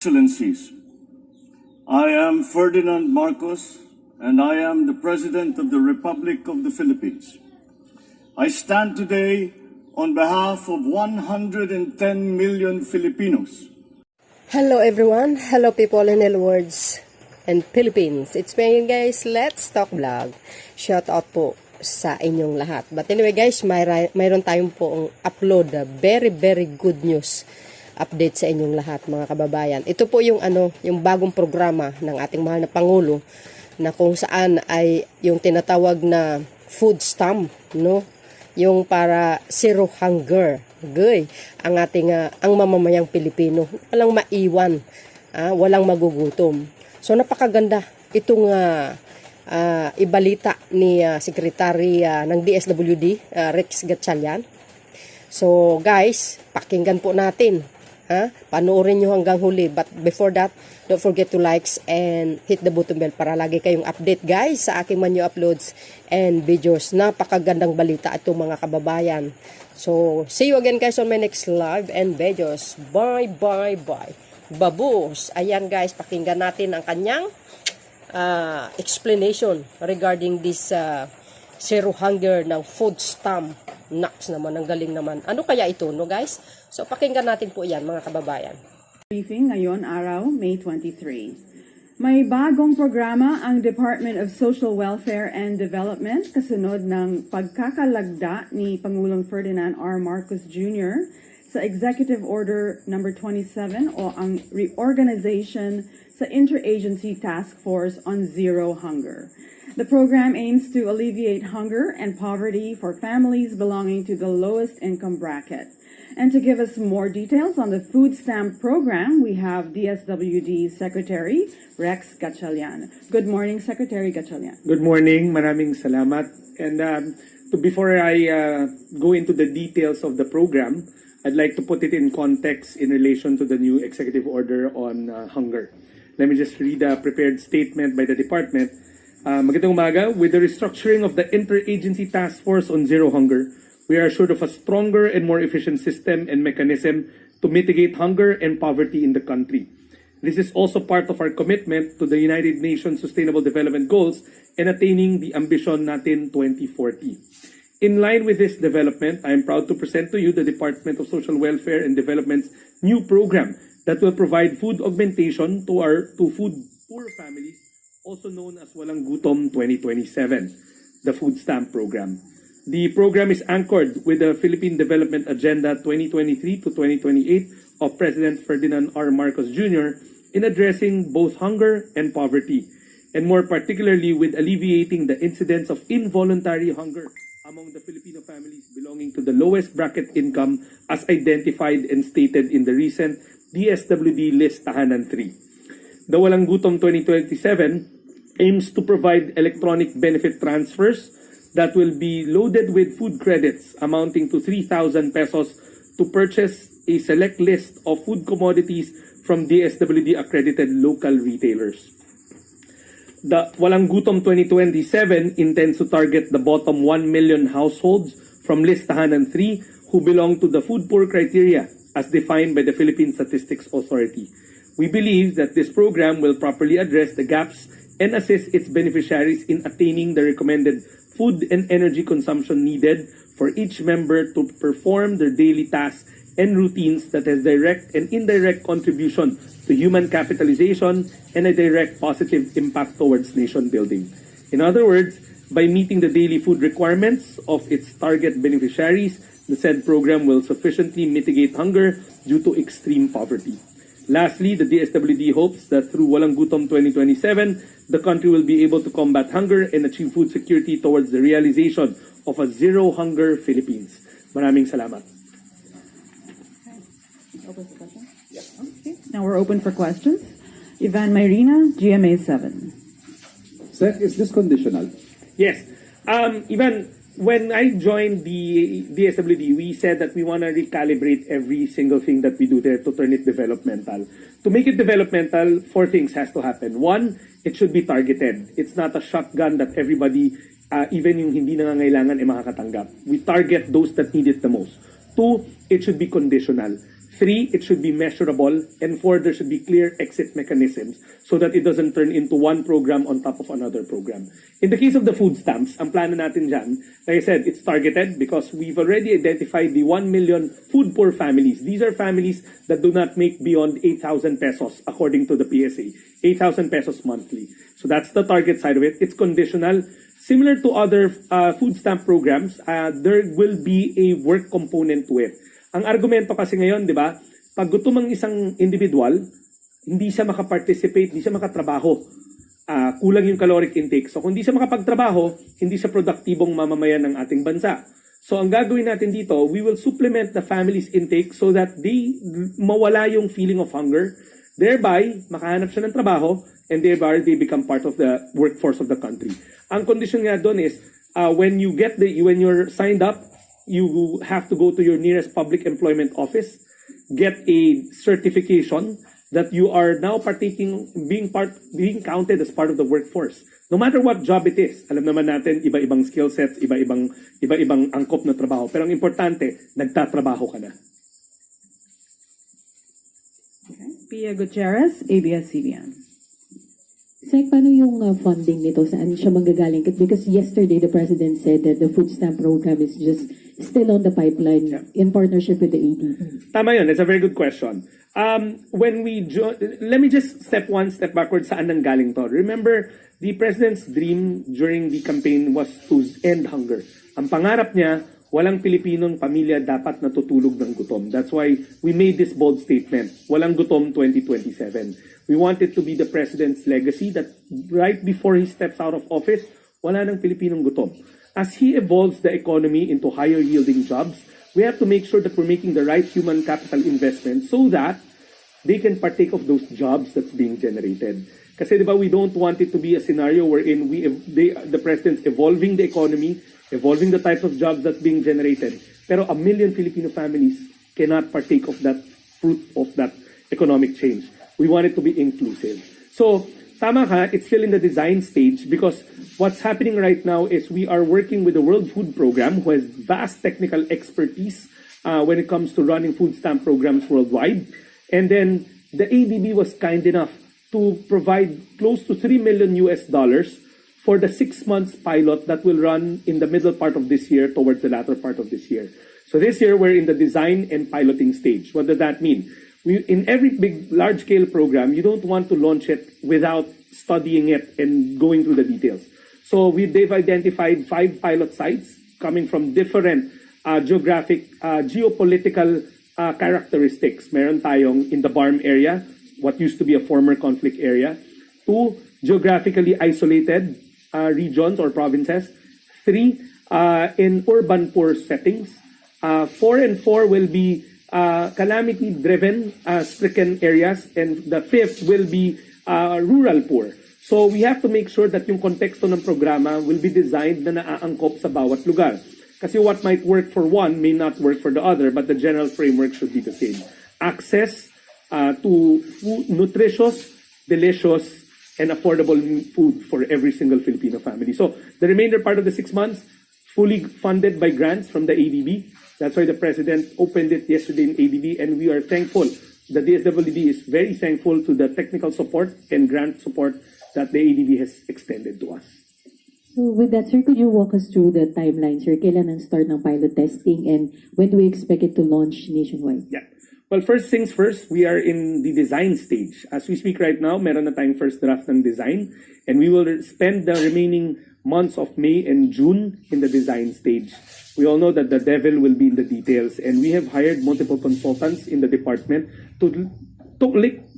Excellencies, I am Ferdinand Marcos, and I am the President of the Republic of the Philippines. I stand today on behalf of 110 million Filipinos. Hello everyone, hello people in the words and Philippines. It's me guys, Let's Talk Vlog. Shout out po sa inyong lahat. But anyway guys, mayroon tayong po upload very good news update sa inyong lahat mga kababayan. Ito po yung yung bagong programa ng ating mahal na Pangulo na kung saan ay yung tinatawag na food stamp, no? Yung para zero hunger. Ang ating ang mamamayang Pilipino, walang maiwan, walang magugutom. So napakaganda itong ibalita ni Secretary ng DSWD, Rex Gatchalian. So guys, pakinggan po natin. Panoorin nyo hanggang huli. But before that, don't forget to likes and hit the button bell para lagi kayong update guys sa aking mga uploads and videos. Napakagandang balita itong mga kababayan. So, see you again guys on my next live and videos. Bye. Babus. Ayan guys, pakinggan natin ang kanyang explanation regarding this zero hunger ng food stamp. Naks naman, ang galing naman. Ano kaya ito, no guys? So, pakinggan natin po yan, mga kababayan. Briefing ngayon araw, May 23. May bagong programa ang Department of Social Welfare and Development kasunod ng pagkakalagda ni Pangulong Ferdinand R. Marcos Jr. sa Executive Order No. 27 o ang reorganization sa Interagency Task Force on Zero Hunger. The program aims to alleviate hunger and poverty for families belonging to the lowest income bracket. And to give us more details on the food stamp program, we have DSWD Secretary Rex Gatchalian. Good morning, Secretary Gatchalian. Good morning. Maraming salamat. And before I go into the details of the program, I'd like to put it in context in relation to the new executive order on hunger. Let me just read a prepared statement by the department. Magandang umaga. With the restructuring of the Interagency Task Force on Zero Hunger, we are assured of a stronger and more efficient system and mechanism to mitigate hunger and poverty in the country. This is also part of our commitment to the United Nations Sustainable Development Goals and attaining the ambition natin 2040. In line with this development, I am proud to present to you the Department of Social Welfare and Development's new program that will provide food augmentation to food poor families, also known as Walang Gutom 2027, the food stamp program. The program is anchored with the Philippine Development Agenda 2023 to 2028 of President Ferdinand R. Marcos Jr. in addressing both hunger and poverty, and more particularly with alleviating the incidence of involuntary hunger among the Filipino families belonging to the lowest bracket income as identified and stated in the recent DSWD List Tahanan 3. The Walang Gutom 2027 aims to provide electronic benefit transfers that will be loaded with food credits amounting to 3,000 pesos to purchase a select list of food commodities from DSWD accredited local retailers. The Walang Gutom 2027 intends to target the bottom 1 million households from List Tahanan 3 who belong to the food poor criteria as defined by the Philippine Statistics Authority. We believe that this program will properly address the gaps and assist its beneficiaries in attaining the recommended food and energy consumption needed for each member to perform their daily tasks and routines that has direct and indirect contribution to human capitalization and a direct positive impact towards nation building. In other words, by meeting the daily food requirements of its target beneficiaries, the said program will sufficiently mitigate hunger due to extreme poverty. Lastly, the DSWD hopes that through Walang Gutom 2027, the country will be able to combat hunger and achieve food security towards the realization of a zero hunger Philippines. Maraming salamat. Okay. Now we're open for questions. Ivan Mayrina, GMA 7. Sir, is this conditional? Yes. Ivan, when I joined the DSWD, we said that we want to recalibrate every single thing that we do there to turn it developmental. To make it developmental, 4 things has to happen. 1, it should be targeted. It's not a shotgun that everybody, even yung hindi nangangailangan, ay makakatanggap. We target those that need it the most. 2, it should be conditional. 3, it should be measurable. And 4, there should be clear exit mechanisms so that it doesn't turn into one program on top of another program. In the case of the food stamps, ang plano natin dyan, like I said, it's targeted because we've already identified the 1 million food poor families. These are families that do not make beyond 8,000 pesos according to the PSA. 8,000 pesos monthly. So that's the target side of it. It's conditional. Similar to other food stamp programs, there will be a work component to it. Ang argumento kasi ngayon, di ba, pag gutom ang isang individual, hindi siya makaparticipate, hindi siya makatrabaho. Kulang yung caloric intake. So kung hindi siya makapagtrabaho, hindi siya produktibong mamamayan ng ating bansa. So ang gagawin natin dito, we will supplement the family's intake so that they mawala yung feeling of hunger. Thereby, makahanap siya ng trabaho and thereby they become part of the workforce of the country. Ang condition nga doon is, when you're signed up, you have to go to your nearest public employment office, get a certification that you are now being counted as part of the workforce. No matter what job it is, alam naman natin, iba-ibang skill sets, iba-ibang angkop na trabaho. Pero ang importante, nagtatrabaho ka na. Okay. Pia Gutierrez, ABS-CBN. Sek, paano yung funding nito? Saan siya manggagaling? Because yesterday the President said that the food stamp program is just still on the pipeline in partnership with the ADB. Tama yun. It's a very good question. Let me just step backwards saan nanggaling to. Remember, the President's dream during the campaign was to end hunger. Ang pangarap niya, walang Pilipinong pamilya dapat natutulog ng gutom. That's why we made this bold statement, walang gutom 2027. We want it to be the President's legacy that right before he steps out of office, wala nang Pilipinong gutom. As he evolves the economy into higher yielding jobs, we have to make sure that we're making the right human capital investment so that they can partake of those jobs that's being generated. Kasi diba, we don't want it to be a scenario wherein the President's evolving the economy, evolving the types of jobs that's being generated. Pero 1 million Filipino families cannot partake of that fruit of that economic change. We want it to be inclusive. So, tama ka, it's still in the design stage because what's happening right now is we are working with the World Food Program who has vast technical expertise when it comes to running food stamp programs worldwide. And then the ADB was kind enough to provide close to $3 million for the 6 months pilot that will run in the middle part of this year towards the latter part of this year. So this year we're in the design and piloting stage. What does that mean? In every big, large-scale program, you don't want to launch it without studying it and going through the details. So they've identified 5 pilot sites coming from different geopolitical characteristics. Meron tayong in the Barm area, what used to be a former conflict area. 2, geographically isolated regions or provinces. 3, in urban poor settings. 4 and 4 will be calamity-driven, stricken areas, and the 5th will be rural poor. So we have to make sure that yung konteksto ng programa will be designed na naaangkop sa bawat lugar. Kasi what might work for one may not work for the other, but the general framework should be the same. Access to food, nutritious, delicious, and affordable food for every single Filipino family. So the remainder part of the 6 months, fully funded by grants from the ADB. That's why the President opened it yesterday in ADB, and we are thankful. The DSWD is very thankful to the technical support and grant support that the ADB has extended to us. So with that, sir, could you walk us through the timeline, sir? Kailan ang start ng pilot testing and when do we expect it to launch nationwide? Yeah. Well, first things first, we are in the design stage. As we speak right now, meron na tayong first draft ng design, and we will spend the remaining months of May and June in the design stage. We all know that the devil will be in the details, and we have hired multiple consultants in the department to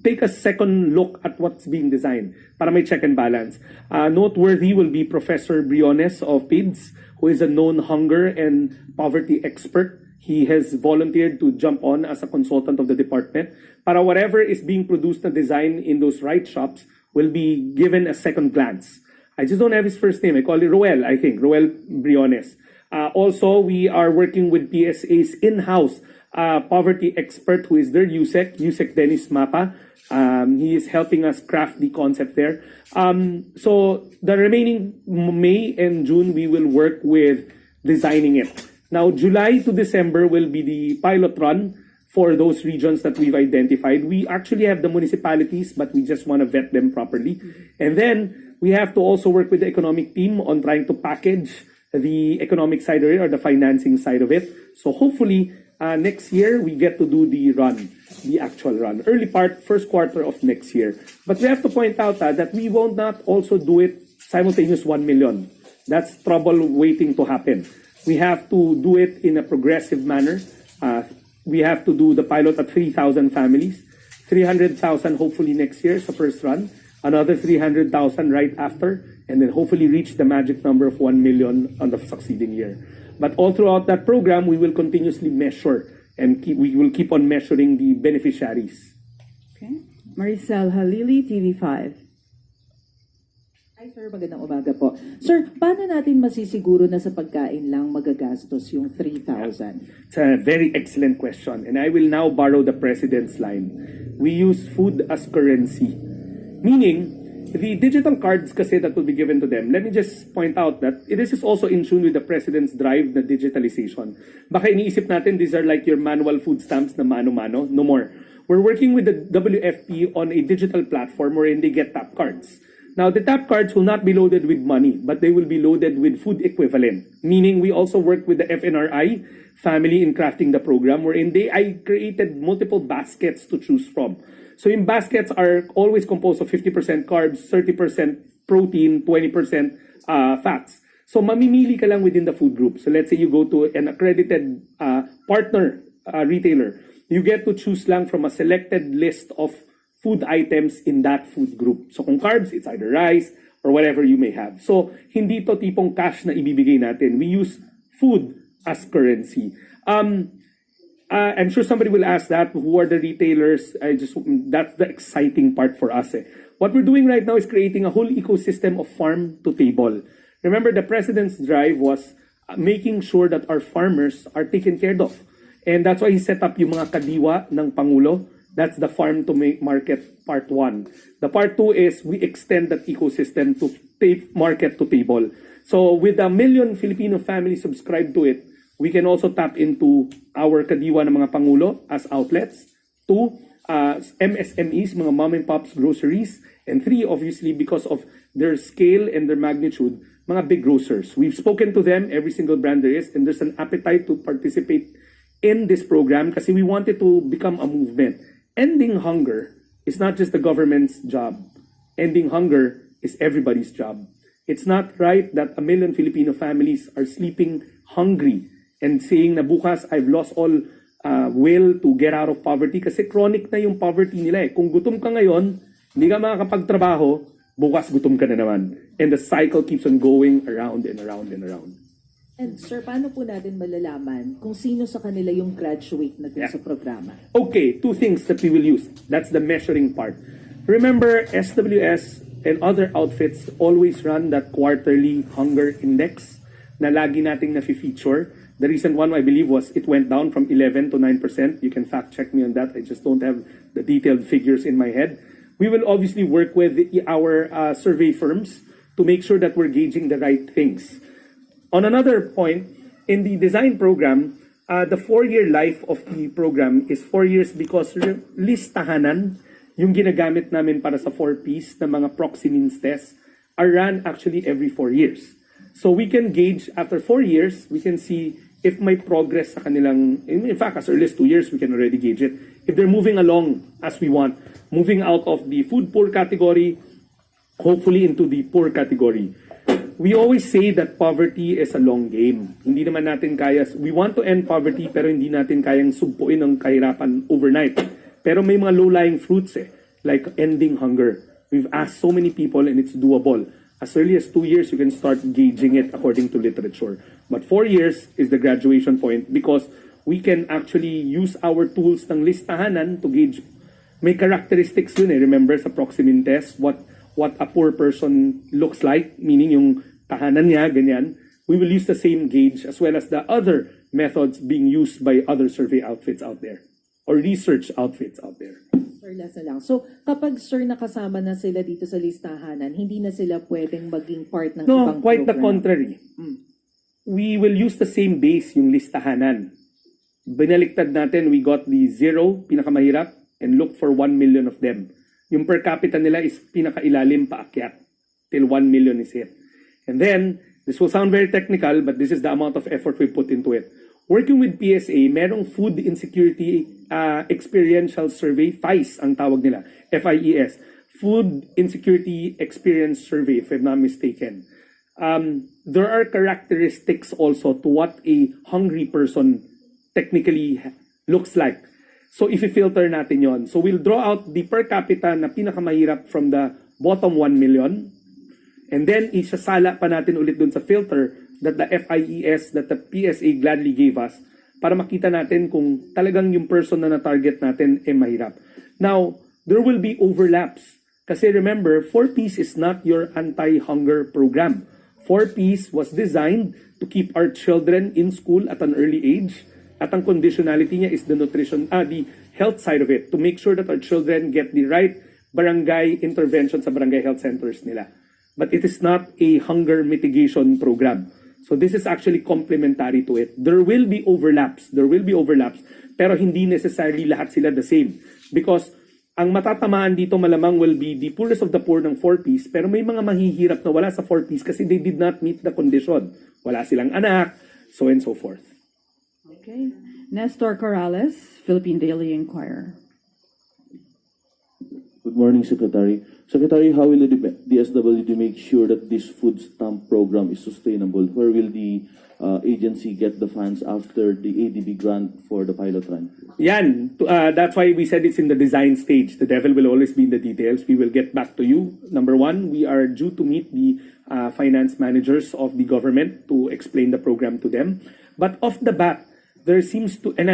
take a second look at what's being designed para may check and balance. Noteworthy will be Professor Briones of PIDS, who is a known hunger and poverty expert. He has volunteered to jump on as a consultant of the department para whatever is being produced na design in those right shops will be given a second glance. I just don't have his first name. I call it Roel, I think. Roel Briones. Also, we are working with PSA's in-house poverty expert who is their Yusek Dennis Mapa. He is helping us craft the concept there. So the remaining May and June, we will work with designing it. Now, July to December will be the pilot run for those regions that we've identified. We actually have the municipalities, but we just want to vet them properly. And then we have to also work with the economic team on trying to package the economic side of it or the financing side of it. So hopefully next year we get to do the run, the actual run. Early part, first quarter of next year. But we have to point out that we won't not also do it simultaneous 1 million. That's trouble waiting to happen. We have to do it in a progressive manner. We have to do the pilot at 3,000 families, 300,000 hopefully next year, the first run, another 300,000 right after, and then hopefully reach the magic number of 1 million on the succeeding year. But all throughout that program, we will continuously measure and we will keep on measuring the beneficiaries. Okay. Maricel Halili, TV5. Hi sir, magandang umaga po. Sir, paano natin masisiguro na sa pagkain lang magagastos yung 3,000? It's a very excellent question, and I will now borrow the President's line. We use food as currency. Meaning, the digital cards kasi that will be given to them, let me just point out that this is also in tune with the President's drive na digitalization. Baka iniisip natin, these are like your manual food stamps na mano-mano. No more. We're working with the WFP on a digital platform wherein they get tap cards. Now, the tap cards will not be loaded with money, but they will be loaded with food equivalent. Meaning, we also work with the FNRI family in crafting the program, wherein I created multiple baskets to choose from. So, in baskets are always composed of 50% carbs, 30% protein, 20% fats. So, mamimili ka lang within the food group. So, let's say you go to an accredited partner retailer. You get to choose lang from a selected list of food items in that food group. So kung carbs, it's either rice or whatever you may have. So hindi to tipong cash na ibibigay natin. We use food as currency. I'm sure somebody will ask that, who are the retailers? That's the exciting part for us. What we're doing right now is creating a whole ecosystem of farm to table. Remember, the President's drive was making sure that our farmers are taken care of. And that's why he set up yung mga kadiwa ng Pangulo. That's the farm to market part 1. The part 2 is we extend that ecosystem to market to table. So with 1 million Filipino families subscribed to it, we can also tap into our kadiwa ng mga Pangulo as outlets. 2, MSMEs, mga mom and pops groceries. And 3, obviously, because of their scale and their magnitude, mga big grocers. We've spoken to them, every single brand there is, and there's an appetite to participate in this program kasi we want it to become a movement. Ending hunger is not just the government's job. Ending hunger is everybody's job. It's not right that 1 million Filipino families are sleeping hungry and saying na bukas I've lost all will to get out of poverty kasi chronic na yung poverty nila. Kung gutom ka ngayon, hindi ka makakapagtrabaho, bukas gutom ka na naman. And the cycle keeps on going around and around and around. And sir, paano po natin malalaman kung sino sa kanila yung graduate na dun sa programa? Okay, 2 things that we will use. That's the measuring part. Remember, SWS and other outfits always run that quarterly hunger index na lagi nating na-feature. The recent one, I believe, was it went down from 11 to 9%. You can fact check me on that. I just don't have the detailed figures in my head. We will obviously work with our survey firms to make sure that we're gauging the right things. On another point, in the design program, the 4-year life of the program is 4 years because listahanan, yung ginagamit namin para sa 4Ps na mga proxy means tests, are run actually every 4 years. So we can gauge, after 4 years, we can see if may progress sa kanilang, in fact, as early as 2 years, we can already gauge it. If they're moving along as we want, moving out of the food poor category, hopefully into the poor category. We always say that poverty is a long game. Hindi naman natin kaya, we want to end poverty pero hindi natin kayang sugpuin ang kahirapan overnight. Pero may mga low-lying fruits like ending hunger. We've asked so many people and it's doable. As early as 2 years, you can start gauging it according to literature. But 4 years is the graduation point because we can actually use our tools ng listahanan to gauge. May characteristics yun remember sa proximin test, what a poor person looks like, meaning yung tahanan niya, ganyan. We will use the same gauge as well as the other methods being used by other survey outfits out there or research outfits out there. Sir, lasa lang. So, kapag sir nakasama na sila dito sa listahanan, hindi na sila pwedeng maging part ng ibang program? No, quite the contrary. We will use the same base, yung listahanan. Binaliktad natin, we got the 0, pinakamahirap, and looked for 1 million of them. Yung per capita nila is pinakailalim paakyat, till 1 million is hit. And then, this will sound very technical, but this is the amount of effort we put into it. Working with PSA, merong Food Insecurity Experiential Survey, FIES ang tawag nila, FIES. Food Insecurity Experience Survey, if I'm not mistaken. There are characteristics also to what a hungry person technically looks like. So if i-filter natin yon, so we'll draw out the per capita na pinakamahirap from the bottom 1 million, and then isasala pa natin ulit dun sa filter that the FIES, that the PSA gladly gave us, para makita natin kung talagang yung person na na-target natin ay mahirap. Now, there will be overlaps. Kasi remember, 4Ps is not your anti-hunger program. 4Ps was designed to keep our children in school at an early age. At ang conditionality niya is the the health side of it, to make sure that our children get the right barangay intervention sa barangay health centers nila. But it is not a hunger mitigation program. So this is actually complementary to it. There will be overlaps, pero hindi necessarily lahat sila the same. Because ang matatamaan dito malamang will be the poorest of the poor ng 4Ps, pero may mga mahihirap na wala sa 4Ps kasi they did not meet the condition. Wala silang anak, so and so forth. Okay. Nestor Corrales, Philippine Daily Inquirer. Good morning, Secretary. Secretary, how will the DSWD make sure that this food stamp program is sustainable? Where will the agency get the funds after the ADB grant for the pilot run? That's why we said it's in the design stage. The devil will always be in the details. We will get back to you. Number one, we are due to meet the finance managers of the government to explain the program to them. But off the bat, there seems to, and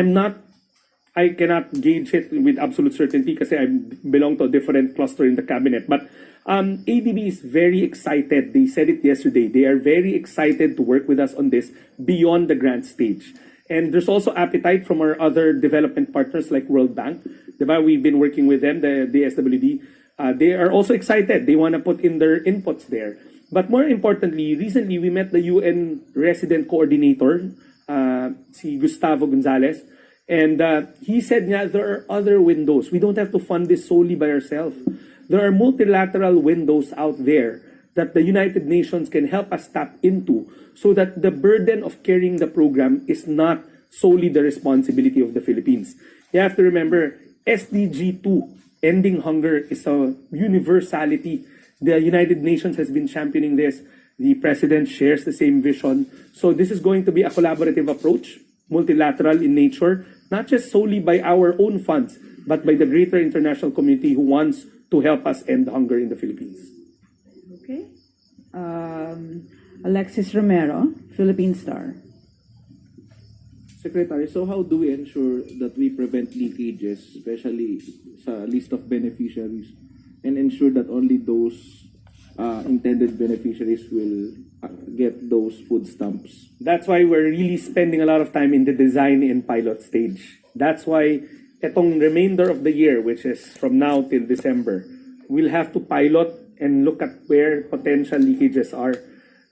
I cannot gauge it with absolute certainty because I belong to a different cluster in the cabinet. But ADB is very excited. They said it yesterday. They are very excited to work with us on this beyond the grant stage. And there's also appetite from our other development partners like World Bank. Diba? We've been working with them, the SWD. They are also excited. They want to put in their inputs there. But more importantly, recently we met the UN resident coordinator, si Gustavo Gonzalez. And he said nga there are other windows. We don't have to fund this solely by ourselves. There are multilateral windows out there that the United Nations can help us tap into so that the burden of carrying the program is not solely the responsibility of the Philippines. You have to remember, SDG 2, ending hunger, is a universality. The United Nations has been championing this. The President shares the same vision. So this is going to be a collaborative approach, multilateral in nature, not just solely by our own funds, but by the greater international community who wants to help us end hunger in the Philippines. Okay. Alexis Romero, Philippine Star. Secretary, so how do we ensure that we prevent leakages, especially sa list of beneficiaries, and ensure that only those intended beneficiaries will get those food stamps? That's why we're really spending a lot of time in the design and pilot stage. That's why itong remainder of the year, which is from now till December, we'll have to pilot and look at where potential leakages are.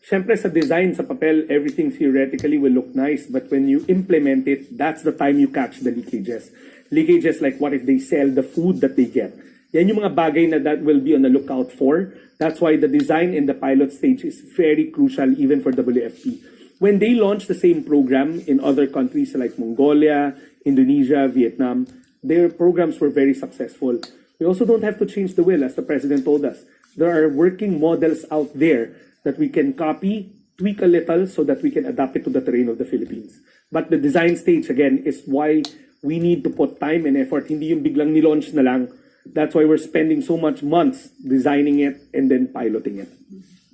Siyempre sa design, sa papel, everything theoretically will look nice, but when you implement it, that's the time you catch the leakages. Leakages like what if they sell the food that they get? Yan yung mga bagay na that will be on the lookout for. That's why the design in the pilot stage is very crucial even for WFP. When they launched the same program in other countries like Mongolia, Indonesia, Vietnam, their programs were very successful. We also don't have to change the wheel, as the President told us. There are working models out there that we can copy, tweak a little so that we can adapt it to the terrain of the Philippines. But the design stage, again, is why we need to put time and effort. Hindi yung biglang nilaunch na lang. That's why we're spending so much months designing it and then piloting it.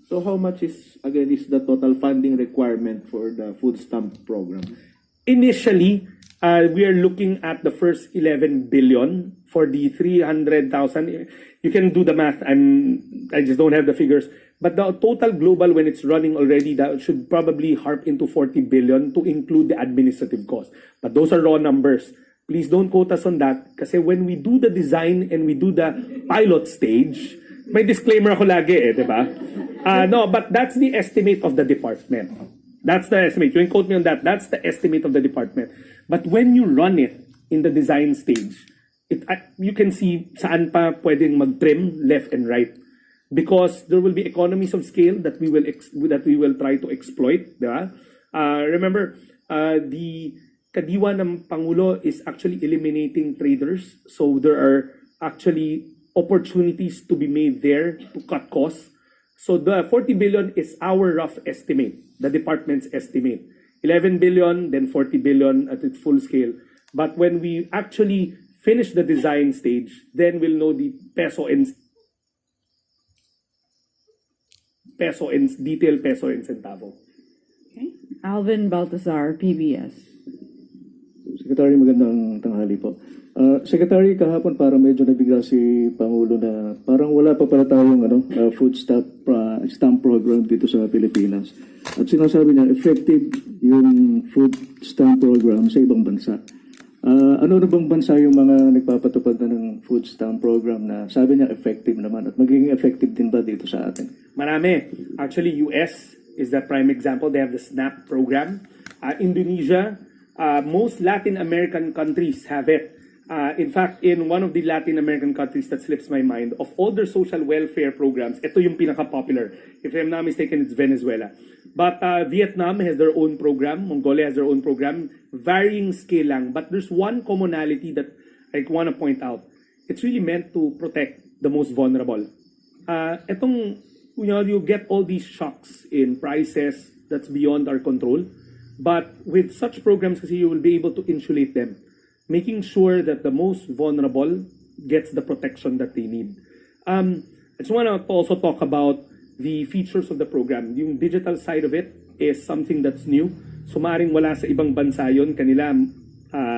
So how much is the total funding requirement for the food stamp program? Initially, we are looking at the first 11 billion for the 300,000. You can do the math. I just don't have the figures. But the total global, when it's running already, that should probably harp into 40 billion to include the administrative cost. But those are raw numbers. Please don't quote us on that. Kasi when we do the design and we do the pilot stage, may disclaimer ako lagi di ba? No, but that's the estimate of the department. That's the estimate. You can quote me on that. That's the estimate of the department. But when you run it in the design stage, you can see saan pa pwedeng mag-trim left and right, because there will be economies of scale that we will try to exploit. Diba? Remember, the kadiwa ng Pangulo is actually eliminating traders, so there are actually opportunities to be made there to cut costs. So the 40 billion is our rough estimate, the department's estimate. 11 billion, then 40 billion at its full scale. But when we actually finish the design stage, then we'll know the peso and detailed peso and centavo. Okay. Alvin Baltazar, PBS. Secretary, magandang tanghali po. Secretary, kahapon parang medyo nabigla si Pangulo na parang wala pa pala tayong food stamp program dito sa Pilipinas. At sinasabi niya, effective yung food stamp program sa ibang bansa. Ano na bang bansa yung mga nagpapatupad na ng food stamp program na sabi niya effective naman at magiging effective din ba dito sa atin? Marami. Actually, US is the prime example. They have the SNAP program. Indonesia, most Latin American countries have it. In fact, in one of the Latin American countries that slips my mind, of all their social welfare programs, ito yung pinaka-popular. If I'm not mistaken, it's Venezuela. But Vietnam has their own program. Mongolia has their own program. Varying scale lang. But there's one commonality that I want to point out. It's really meant to protect the most vulnerable. You get all these shocks in prices that's beyond our control. But with such programs, kasi you will be able to insulate them, making sure that the most vulnerable gets the protection that they need. I just want to also talk about the features of the program. Yung digital side of it is something that's new. So maaaring wala sa ibang bansa yun, kanila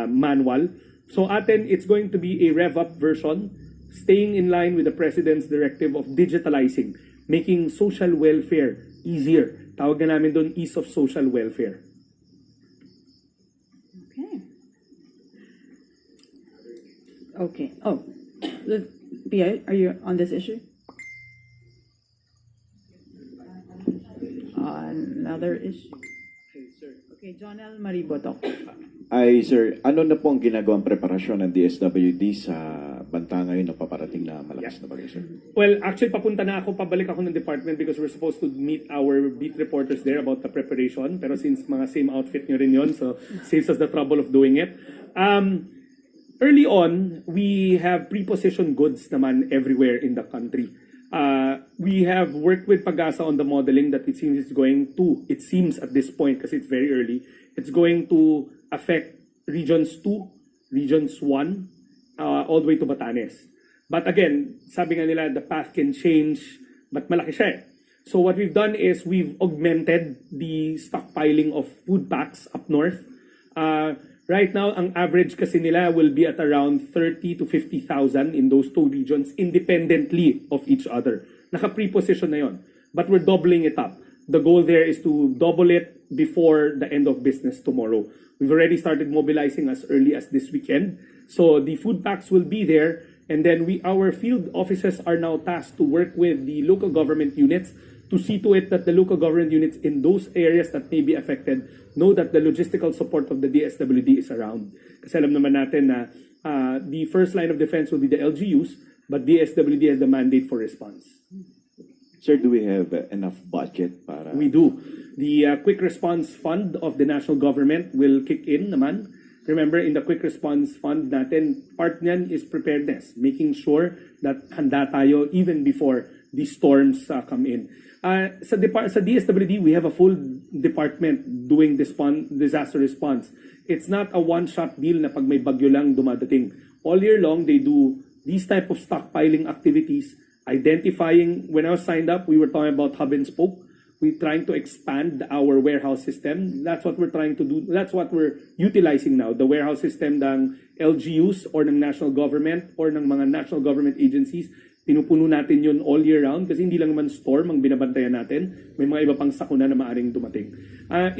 manual. So atin, it's going to be a rev-up version, staying in line with the President's directive of digitalizing, making social welfare easier. Tawag na namin doon, ease of social welfare. Okay. Oh, PI, are you on this issue? Another issue. Okay, John L. Maribotok. Ay, sir, ano na po ang ginagawang preparasyon ng DSWD sa banta ngayon na paparating na malakas na bagay, sir? Well, actually, pabalik ako ng department because we're supposed to meet our beat reporters there about the preparation. Pero since mga same outfit nyo rin yun, so saves us the trouble of doing it. Early on, we have pre-positioned goods naman everywhere in the country. We have worked with Pagasa on the modeling that it seems at this point, because it's very early, it's going to affect regions 2, regions 1, all the way to Batanes. But again, sabi nga nila, the path can change, but malaki siya eh. So what we've done is we've augmented the stockpiling of food packs up north. Right now, ang average kasi nila will be at around 30 to 50,000 in those two regions independently of each other. Naka-pre-position na yon. But we're doubling it up. The goal there is to double it before the end of business tomorrow. We've already started mobilizing as early as this weekend. So the food packs will be there. And then our field officers are now tasked to work with the local government units to see to it that the local government units in those areas that may be affected know that the logistical support of the DSWD is around. Kasi alam naman natin na the first line of defense will be the LGUs, but DSWD has the mandate for response. Sir, do we have enough budget para... We do. The Quick Response Fund of the national government will kick in naman. Remember, in the Quick Response Fund natin, part niyan is preparedness, making sure that handa tayo even before the storms come in. Sa DSWD, we have a full department doing disaster response. It's not a one-shot deal na pag may bagyo lang dumadating. All year long, they do these type of stockpiling activities, identifying. When I was signed up, we were talking about hub and spoke. We're trying to expand our warehouse system. That's what we're trying to do. That's what we're utilizing now. The warehouse system ng LGUs or ng national government or ng mga national government agencies. Pinupuno natin yun all year round kasi hindi lang naman storm ang binabantayan natin. May mga iba pang sakuna na maaring dumating.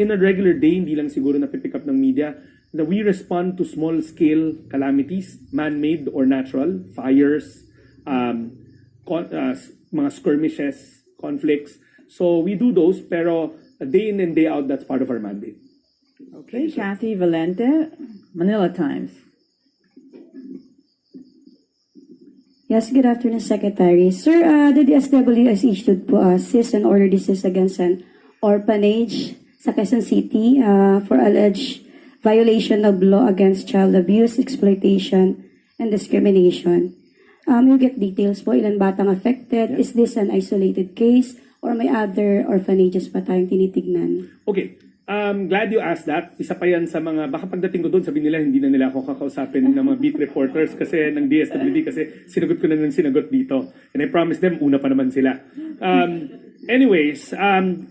In a regular day, hindi lang siguro napipick up ng media, na we respond to small-scale calamities, man-made or natural, fires, mga skirmishes, conflicts. So we do those, pero day in and day out, that's part of our mandate. Okay, Kathy Valente, Manila Times. Yes, good afternoon, Secretary. Sir, the DSW has issued po a cease and order disease against an orphanage sa Quezon City for alleged violation of law against child abuse, exploitation, and discrimination. You get details po, ilan batang affected? Yeah. Is this an isolated case or may other orphanages pa tayong tinitignan? Okay. Glad you asked that. Isa pa yan sa mga, baka pagdating ko doon, sabi nila, hindi na nila ako kakausapin ng mga beat reporters kasi ng DSWD kasi sinagot ko na ng sinagot dito. And I promised them, una pa naman sila. Anyways,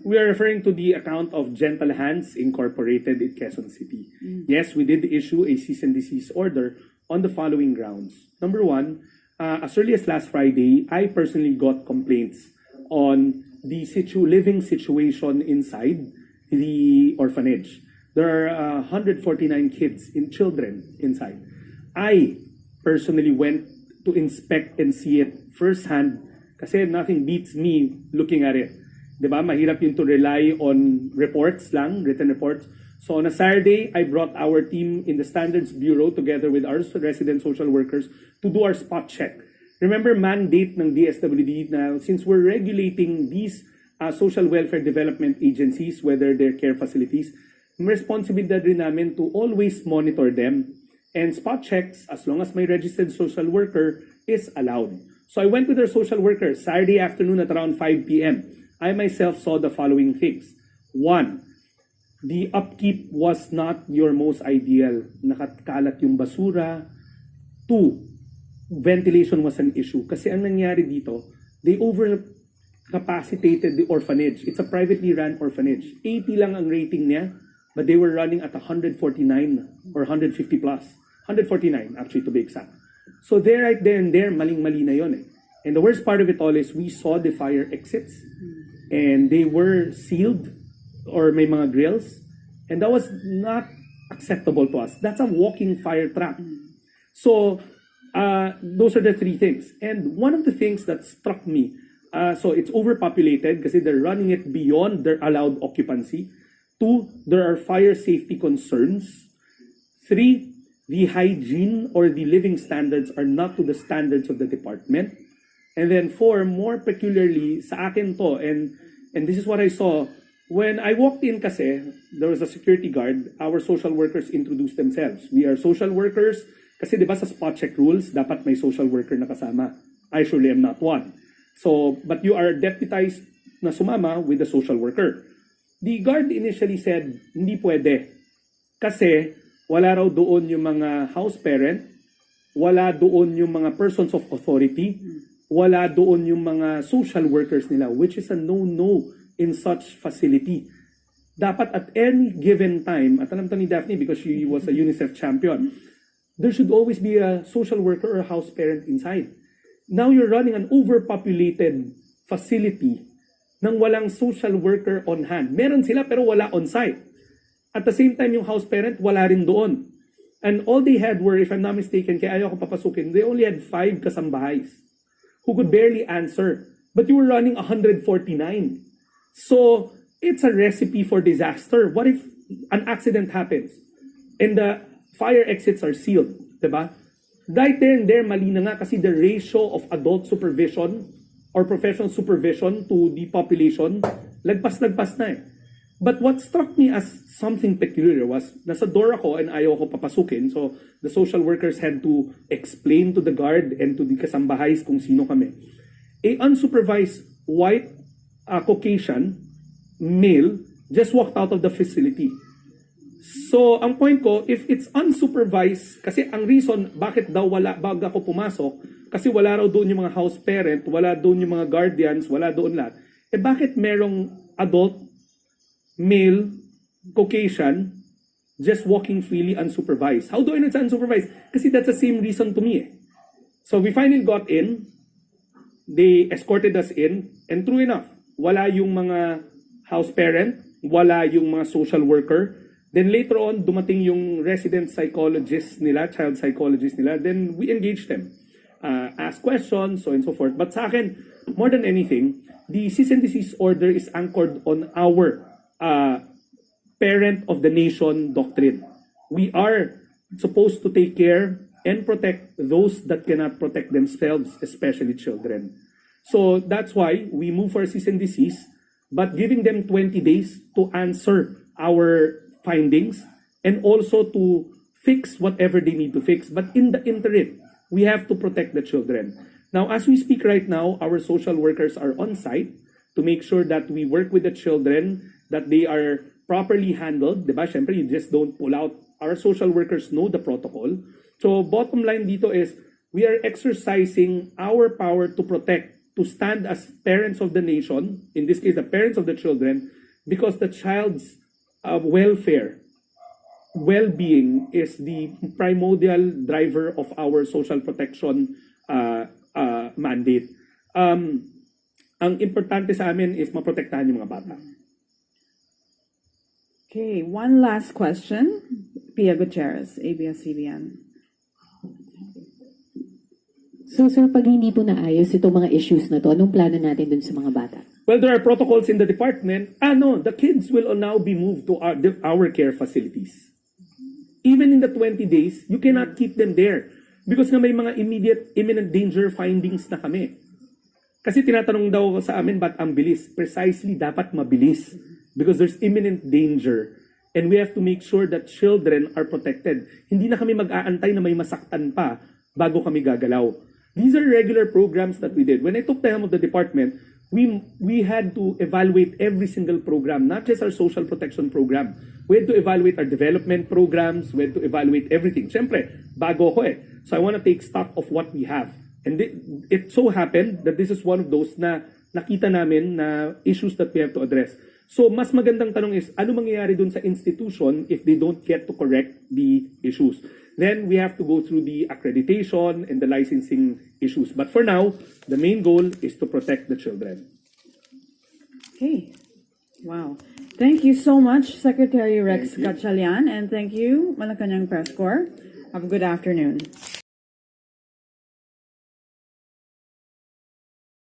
we are referring to the account of Gentle Hands Incorporated in Quezon City. Yes, we did issue a cease and desist order on the following grounds. Number one, as early as last Friday, I personally got complaints on the living situation inside the orphanage. There are 149 kids and children inside. I personally went to inspect and see it firsthand kasi nothing beats me looking at it. Diba? Mahirap yung to rely on reports lang, written reports. So on a Saturday, I brought our team in the Standards Bureau together with our resident social workers to do our spot check. Remember mandate ng DSWD na since we're regulating these social welfare development agencies, whether they're care facilities, responsibilidad rin namin to always monitor them. And spot checks, as long as may registered social worker, is allowed. So I went with our social worker Saturday afternoon at around 5 p.m. I myself saw the following things. One, the upkeep was not your most ideal. Nakakalat yung basura. Two, ventilation was an issue. Kasi ang nangyari dito, they overcapacitated the orphanage. It's a privately run orphanage. 80 lang ang rating niya, but they were running at 149 or 150 plus. 149 actually to be exact. So there, right there and there, maling-mali na yun eh. And the worst part of it all is we saw the fire exits and they were sealed or may mga grills, and that was not acceptable to us. That's a walking fire trap. So those are the three things. And one of the things that struck me, so it's overpopulated kasi they're running it beyond their allowed occupancy. Two, there are fire safety concerns. Three, the hygiene or the living standards are not to the standards of the department. And then four, more peculiarly, sa akin to, and this is what I saw, when I walked in kasi, there was a security guard, our social workers introduced themselves. We are social workers, kasi di ba sa spot check rules, dapat may social worker na kasama. I surely am not one. So, but you are deputized na sumama with the social worker. The guard initially said, hindi pwede. Kasi wala raw doon yung mga house parent, wala doon yung mga persons of authority, wala doon yung mga social workers nila, which is a no-no in such facility. Dapat at any given time, at alam to ni Daphne because she was a UNICEF champion, there should always be a social worker or a house parent inside. Now you're running an overpopulated facility nang walang social worker on hand. Meron sila pero wala on site. At the same time, yung house parent, wala rin doon. And all they had were, if I'm not mistaken, kaya ayaw ko papasukin, they only had 5 kasambahays who could barely answer. But you were running 149. So, it's a recipe for disaster. What if an accident happens and the fire exits are sealed? Diba? Right there and there, mali na nga kasi the ratio of adult supervision or professional supervision to the population, lagpas-lagpas na eh. But what struck me as something peculiar was, nasa door ako and ayaw ko papasukin, so the social workers had to explain to the guard and to the kasambahays kung sino kami. A unsupervised white Caucasian male just walked out of the facility. So, ang point ko, if it's unsupervised, kasi ang reason bakit daw wala bago ako pumasok, kasi wala raw doon yung mga house parent, wala doon yung mga guardians, wala doon lahat. Eh bakit merong adult male, Caucasian, just walking freely unsupervised? How do I know it's unsupervised? Kasi that's the same reason to me eh. So we finally got in, they escorted us in, and true enough, wala yung mga house parent, wala yung mga social worker. Then later on, dumating yung resident psychologist nila, child psychologist nila, then we engaged them. Ask questions, so and so forth. But sa akin, more than anything, the cease and desist order is anchored on our parent of the nation doctrine. We are supposed to take care and protect those that cannot protect themselves, especially children. So that's why we move for cease and desist, but giving them 20 days to answer our findings and also to fix whatever they need to fix. But in the interim, we have to protect the children. Now, as we speak right now, our social workers are on site to make sure that we work with the children, that they are properly handled. Diba? Siyempre, you just don't pull out. Our social workers know the protocol. So bottom line dito is, we are exercising our power to protect, to stand as parents of the nation, in this case, the parents of the children, because the child's welfare, well-being is the primordial driver of our social protection mandate. Ang importante sa amin is maprotektahan yung mga bata. Okay, one last question. Pia Gutierrez, ABS-CBN. So sir, pag hindi po naayos itong mga issues na to, anong plano natin dun sa mga bata? Well, there are protocols in the department. The kids will now be moved to our care facilities. Even in the 20 days, you cannot keep them there because nga may mga imminent danger findings na kami. Kasi tinatanong daw sa amin, ba't ang bilis? Precisely, dapat mabilis because there's imminent danger and we have to make sure that children are protected. Hindi na kami mag-aantay na may masaktan pa bago kami gagalaw. These are regular programs that we did. When I took the helm of the department, we had to evaluate every single program, not just our social protection program. We had to evaluate our development programs. We had to evaluate everything. Siyempre, bago ko eh. So I want to take stock of what we have. And it so happened that this is one of those na nakita namin na issues that we have to address. So mas magandang tanong is, ano mangyayari dun sa institution if they don't get to correct the issues? Then we have to go through the accreditation and the licensing issues. But for now, the main goal is to protect the children. Okay. Wow. Thank you so much, Secretary Rex Gatchalian, and thank you, Malacanang Press Corps. Have a good afternoon.